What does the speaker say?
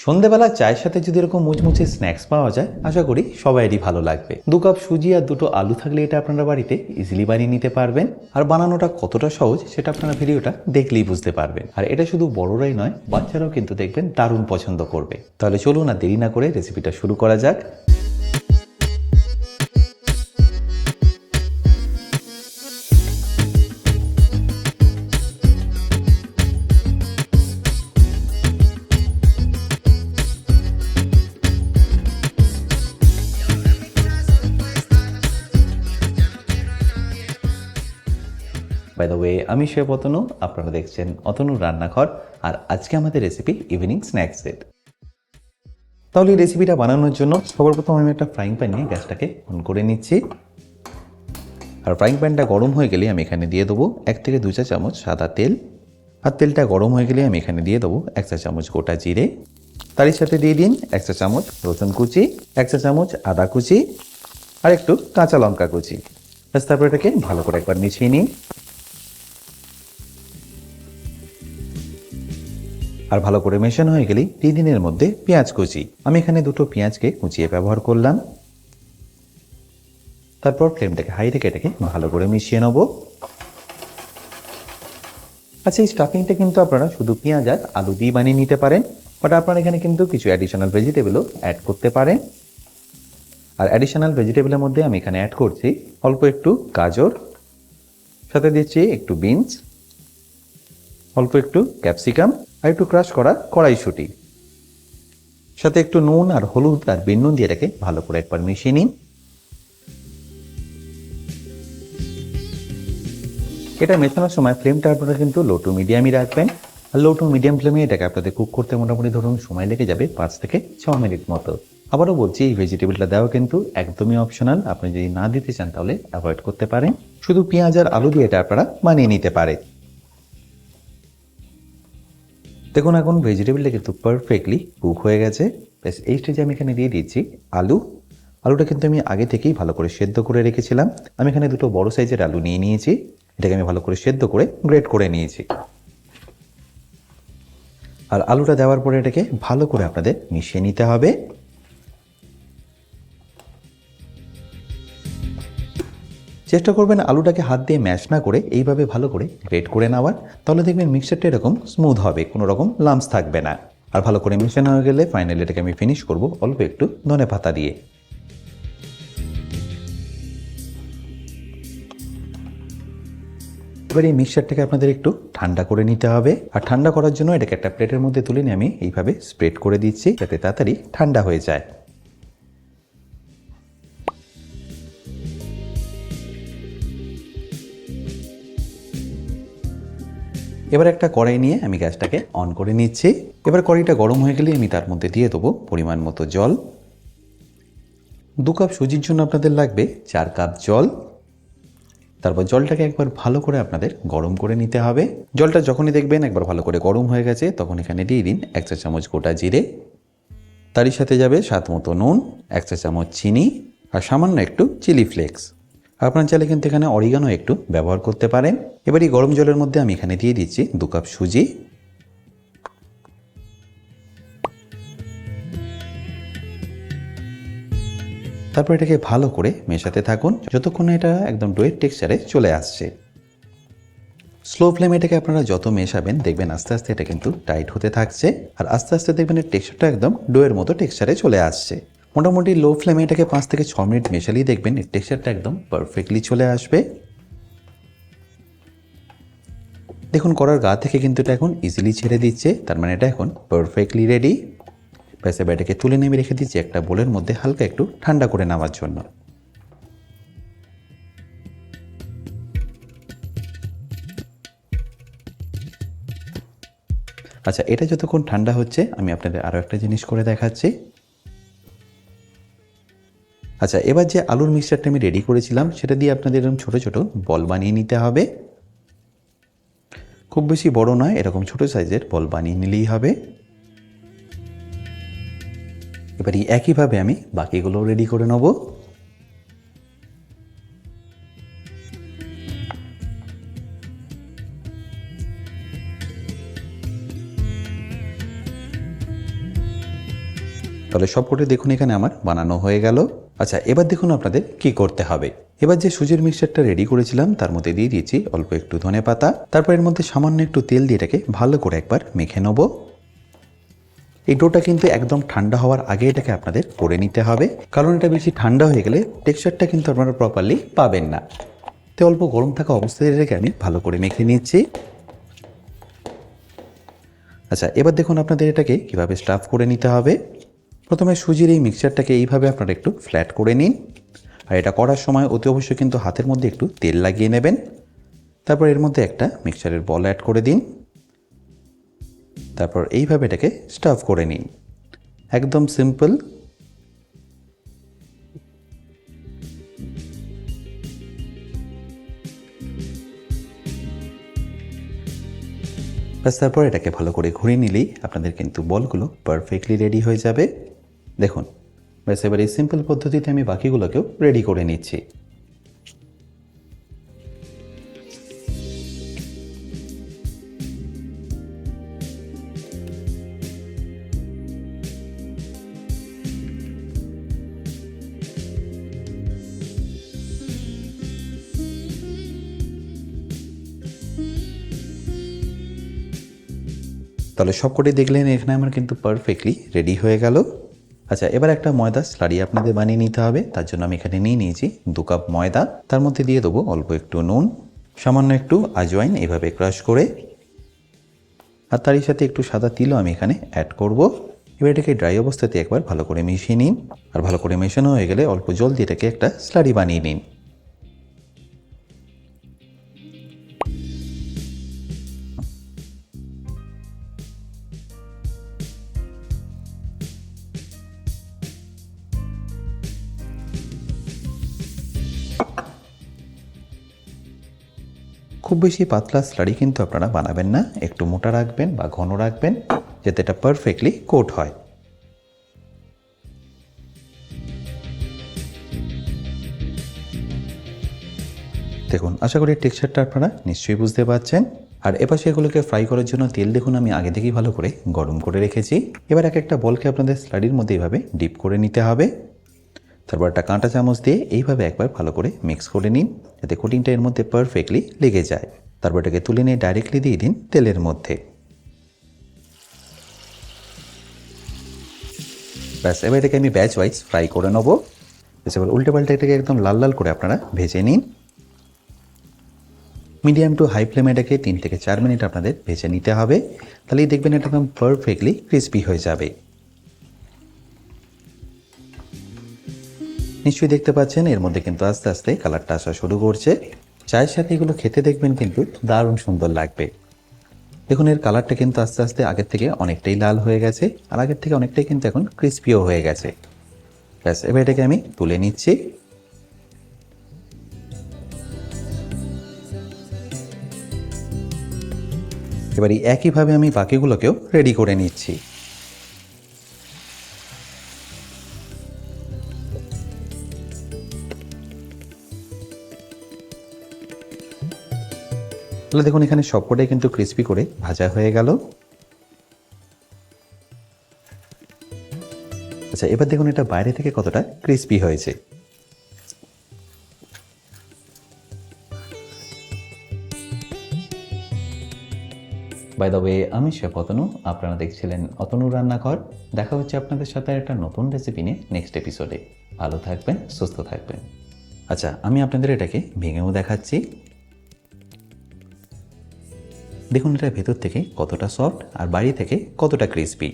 সন্ধেবেলা চায়ের সাথে যদি এরকম মুচমুচে স্ন্যাক্স পাওয়া যায়, আশা করি সবাইরই ভালো লাগবে। 2 কাপ সুজি আর 2টো আলু থাকলে এটা আপনারা বাড়িতে ইজিলি বানিয়ে নিতে পারবেন। আর বানানোটা কতটা সহজ সেটা আপনারা ভিডিওটা দেখলেই বুঝতে পারবেন। আর এটা শুধু বড়রাই নয়, বাচ্চারাও কিন্তু দেখবেন দারুণ পছন্দ করবে। তাহলে চলুন আর দেরি না করে রেসিপিটা শুরু করা যাক। বাই দ্য ওয়ে, আমি শেফ অতনু, আপনারা দেখছেন অতনুর রান্নাঘর। আর আজকে আমাদের রেসিপি ইভিনিং স্ন্যাক্স সেট। তাহলে এই রেসিপিটা বানানোর জন্য সর্বপ্রথম আমি একটা ফ্রাইং প্যান নিয়ে গ্যাসটাকে অন করে নিচ্ছি। আর ফ্রাইং প্যানটা গরম হয়ে গেলে আমি এখানে দিয়ে দেবো 1 থেকে 2 চা চামচ সাদা তেল। আর তেলটা গরম হয়ে গেলে আমি এখানে দিয়ে দেবো 1 চা চামচ গোটা জিরে। তারই সাথে দিয়ে দিন 1 চা চামচ রসুন কুচি, 1 চা চামচ আদা কুচি আর একটু কাঁচা লঙ্কা কুচি। ব্যাস, তারপর এটাকে ভালো করে একবার মিশিয়ে নিন। আর ভালো করে মেশানো হয়ে গেলেই দিয়ে দিন এর মধ্যে পেঁয়াজ কুচি। আমি এখানে 2টো পেঁয়াজকে কুচিয়ে ব্যবহার করলাম। তারপর ফ্লেমটাকে হাই রেখে এটাকে ভালো করে মিশিয়ে নেব। আচ্ছা, এই স্টাফিংটা কিন্তু আপনারা শুধু পেঁয়াজ আর আলু দিয়ে বানিয়ে নিতে পারেন, বাট আপনারা এখানে কিন্তু কিছু অ্যাডিশনাল ভেজিটেবলও অ্যাড করতে পারেন। আর অ্যাডিশনাল ভেজিটেবলের মধ্যে আমি এখানে অ্যাড করছি অল্প একটু গাজর, সাথে দিচ্ছি একটু বিনস, অল্প একটু ক্যাপসিকাম আর একটু ক্রাশ করা কড়াইশুঁটি, সাথে একটু নুন আর হলুদ আর বিন নুন দিয়ে এটাকে ভালো করে একবার মিশিয়ে নিন। এটা মেশানোর সময় ফ্লেমটা আপনারা কিন্তু লো টু মিডিয়ামই রাখবেন। আর লো টু মিডিয়াম ফ্লেমে এটাকে আপনাদের কুক করতে মোটামুটি ধরুন সময় লেগে যাবে 5 থেকে 6 মিনিট মতো। আবারও বলছি, এই ভেজিটেবলটা দেওয়া কিন্তু একদমই অপশনাল। আপনি যদি না দিতে চান তাহলে অ্যাভয়েড করতে পারেন। শুধু পেঁয়াজ আর আলু দিয়ে এটা আপনারা বানিয়ে নিতে পারেন। দেখুন, এখন ভেজিটেবলটা কিন্তু পারফেক্টলি কুক হয়ে গেছে। ব্যাস, এই স্টেজে আমি এখানে দিয়ে দিচ্ছি আলুটা কিন্তু আমি আগে থেকেই ভালো করে সেদ্ধ করে রেখেছিলাম। আমি এখানে 2টো বড় সাইজের আলু নিয়ে নিয়েছি। এটাকে আমি ভালো করে সেদ্ধ করে গ্রেট করে নিয়েছি। আর আলুটা দেওয়ার পরে এটাকে ভালো করে আপনাদের মিশিয়ে নিতে হবে। চেষ্টা করবেন আলুটাকে হাত দিয়ে ম্যাশ না করে এইভাবে ভালো করে গ্রেট করে নেওয়ার। তাহলে দেখবেন মিক্সচারটা এরকম স্মুথ হবে, কোনো রকম লাম্পস থাকবে না। আর ভালো করে মিশানো হয়ে গেলে ফাইনালি এটাকে আমি ফিনিশ করব অল্প একটু ধনেপাতা দিয়ে। এবার এই মিক্সচারটাকে আপনাদের একটু ঠান্ডা করে নিতে হবে। আর ঠান্ডা করার জন্য এটাকে একটা প্লেটের মধ্যে তুলে নিয়ে আমি এইভাবে স্প্রেড করে দিচ্ছি, যাতে তাড়াতাড়ি ঠান্ডা হয়ে যায়। এবার একটা কড়াই নিয়ে আমি গ্যাসটাকে অন করে নিচ্ছি। এবার কড়াইটা গরম হয়ে গেলে আমি তার মধ্যে দিয়ে দেবো পরিমাণ মতো জল। 2 কাপ সুজির জন্য আপনাদের লাগবে 4 কাপ জল। তারপর জলটাকে একবার ভালো করে আপনাদের গরম করে নিতে হবে। জলটা যখনই দেখবেন একবার ভালো করে গরম হয়ে গেছে, তখন এখানে দিয়ে দিন 1 চা চামচ গোটা জিরে। তারই সাথে যাবে স্বাদ মতো নুন, 1 চা চামচ চিনি আর সামান্য একটু চিলি ফ্লেক্স। আপনার চাইলে কিন্তু এখানে অরিগানো একটু ব্যবহার করতে পারেন। এবার এই গরম জলের মধ্যে আমি এখানে দিয়ে দিচ্ছি 2 কাপ সুজি। তারপর এটাকে ভালো করে মেশাতে থাকুন যতক্ষণ না এটা একদম ডোয়ের টেক্সচারে চলে আসছে। স্লো ফ্লেমে এটাকে আপনারা যত মেশাবেন দেখবেন আস্তে আস্তে এটা কিন্তু টাইট হতে থাকছে। আর আস্তে আস্তে দেখবেন এর টেক্সচারটা একদম ডোয়ের মতো টেক্সচারে চলে আসছে। মোটামুটি লো ফ্লেমে এটাকে 5 থেকে 6 মিনিট মেশালেই দেখবেন এর টেক্সচারটা একদম পারফেক্টলি চলে আসবে। দেখুন, কড়ার গা থেকে কিন্তু এটা এখন ইজিলি ছেড়ে দিচ্ছে, তার মানে এটা এখন পারফেক্টলি রেডি। ব্যাস, এবার এটাকে তুলে নেমে রেখে দিচ্ছি একটা বোলের মধ্যে হালকা একটু ঠান্ডা করে নেওয়ার জন্য। আচ্ছা, এটা যতক্ষণ ঠান্ডা হচ্ছে আমি আপনাদের আরও একটা জিনিস করে দেখাচ্ছি। আচ্ছা, এবার যে আলুর মিক্সচারটা আমি রেডি করেছিলাম সেটা দিয়ে আপনাদের এরকম ছোটো ছোটো বল বানিয়ে নিতে হবে। খুব বেশি বড় নয়, এরকম ছোটো সাইজের বল বানিয়ে নিলেই হবে। এবার এই একইভাবে আমি বাকিগুলো রেডি করে নেব। তাহলে সবকটি দেখুন এখানে আমার বানানো হয়ে গেল। আচ্ছা, এবার দেখুন আপনাদের কি করতে হবে। এবার যে সুজির মিক্সচারটা রেডি করেছিলাম তার মধ্যে দিয়ে দিয়েছি অল্প একটু ধনেপাতা। তারপর এর মধ্যে সামান্য একটু তেল দিয়ে এটাকে ভালো করে একবার মেখে নেব। এই ডোটা কিন্তু একদম ঠান্ডা হওয়ার আগে এটাকে আপনাদের করে নিতে হবে, কারণ এটা বেশি ঠান্ডা হয়ে গেলে টেক্সচারটা কিন্তু আপনারা প্রপারলি পাবেন না। তো অল্প গরম থাকা অবস্থায় এটাকে আমি ভালো করে মেখে নিচ্ছি। আচ্ছা, এবার দেখুন আপনাদের এটাকে কীভাবে স্টাফ করে নিতে হবে। প্রথমে সুজির এই মিক্সচারটাকে এইভাবে আপনারা একটু ফ্ল্যাট করে নিন, আর এটা করার সময় অতি অবশ্যই কিন্তু হাতের মধ্যে একটু তেল লাগিয়ে নেবেন। তারপর এর মধ্যে একটা মিক্সচারের বল অ্যাড করে দিন, তারপর এইভাবে এটাকে স্টাফ করে নিন। একদম সিম্পল। ব্যাস, তারপর এটাকে ভালো করে ঘুরিয়ে নিলেই আপনাদের কিন্তু বলগুলো পারফেক্টলি রেডি হয়ে যাবে। দেখুন, ব্যাস এবার এই সিম্পল পদ্ধতিতে আমি বাকিগুলোকেও রেডি করে নিচ্ছি। তাহলে সবকটি দেখলেন এখানে আমার কিন্তু পারফেক্টলি রেডি হয়ে গেল। আচ্ছা, এবার একটা ময়দা স্লারি আপনাদের বানিয়ে নিতে হবে। তার জন্য আমি এখানে নিয়ে নিয়েছি 2 কাপ ময়দা। তার মধ্যে দিয়ে দেবো অল্প একটু নুন, সামান্য একটু আজওয়াইন এভাবে ক্রাশ করে, আর তারই সাথে একটু সাদা তিলও আমি এখানে অ্যাড করব। এবার এটাকে ড্রাই অবস্থাতে একবার ভালো করে মিশিয়ে নিন, আর ভালো করে মেশানো হয়ে গেলে অল্প জল দিয়ে এটাকে একটা স্লারি বানিয়ে নিন। খুব বেশি পাতলা স্লারি কিন্তু আপনারা বানাবেন না, একটু মোটা রাখবেন বা ঘন রাখবেন, যাতে এটা পারফেক্টলি কোট হয়। দেখুন, আশা করি টেক্সচারটা আপনারা নিশ্চয়ই বুঝতে পারছেন। আর এপাশে এগুলোকে ফ্রাই করার জন্য তেল দেখুন আমি আগে থেকেই ভালো করে গরম করে রেখেছি। এবার এক একটা বলকে আপনাদের স্লারির মধ্যে এইভাবে ডিপ করে নিতে হবে। তারপর একটা কাঁটা চামচ দিয়ে এইভাবে একবার ভালো করে মিক্স করে নিন, যাতে কোটিংটা এর মধ্যে পারফেক্টলি লেগে যায়। তারপর এটাকে তুলে নিয়ে ডাইরেক্টলি দিয়ে দিন তেলের মধ্যে। ব্যাস, এবার এটাকে আমি ব্যাচ ওয়াইজ ফ্রাই করে নেবো। এবার উল্টে পাল্টে এটাকে একদম লাল লাল করে আপনারা ভেজে নিন। মিডিয়াম টু হাই ফ্লেমে এটাকে 3 থেকে 4 মিনিট আপনাদের ভেজে নিতে হবে, তাহলেই দেখবেন এটা একদম পারফেক্টলি ক্রিস্পি হয়ে যাবে। নিশ্চয়ই দেখতে পাচ্ছেন এর মধ্যে কিন্তু আস্তে আস্তে কালারটা আসা শুরু করছে। চায়ের সাথে এগুলো খেতে দেখবেন কিন্তু দারুণ সুন্দর লাগবে। দেখুন, এর কালারটা কিন্তু আস্তে আস্তে আগের থেকে অনেকটাই লাল হয়ে গেছে, আর আগের থেকে অনেকটাই কিন্তু এখন ক্রিস্পিও হয়ে গেছে। ব্যাস, এবার এটাকে আমি তুলে নিচ্ছি। এবার একইভাবে আমি বাকিগুলোকেও রেডি করে নিচ্ছি। তাহলে দেখুন এখানে সবকটাই কিন্তু ক্রিস্পি করে ভাজা হয়ে গেল। আচ্ছা, এবার দেখুন এটা বাইরে থেকে কতটা ক্রিস্পি হয়েছে। বাই দ্য ওয়ে, আমি শেফ অতনু, আপনারা দেখছিলেন অতনু রান্নাঘর। দেখা হচ্ছে আপনাদের সাথে একটা নতুন রেসিপি নিয়ে নেক্সট এপিসোডে। ভালো থাকবেন, সুস্থ থাকবেন। আচ্ছা, আমি আপনাদের এটাকে ভেঙেও দেখাচ্ছি। দেখুন এটা ভেতর থেকে কতটা সফট আর বাইরে থেকে কতটা ক্রিস্পি।